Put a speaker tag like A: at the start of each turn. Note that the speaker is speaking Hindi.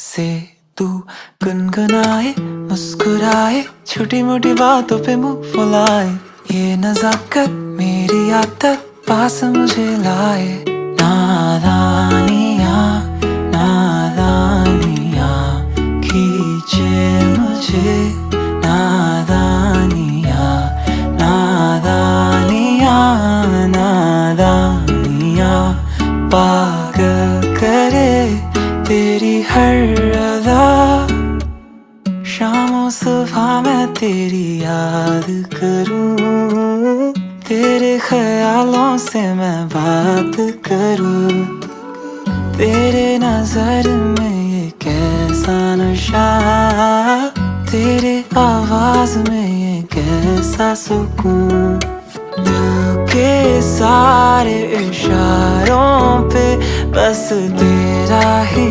A: से तू गुनगुनाए, मुस्कुराए, छोटी मोटी बातों पे मुंह फुलाए। ये नजाकत मेरी आदत पास मुझे लाए। नादानियाँ नादानियाँ खींचे मुझे। नादानियाँ नादानियाँ नादानियाँ पागल करे तेरी हर अदा। शामों सुबह मैं तेरी याद करूं, तेरे ख्यालों से मैं बात करूं। तेरे नजर में ये कैसा नशा, तेरे आवाज में ये कैसा सुकून। दिल के सारे इशारों पे बस तेरा ही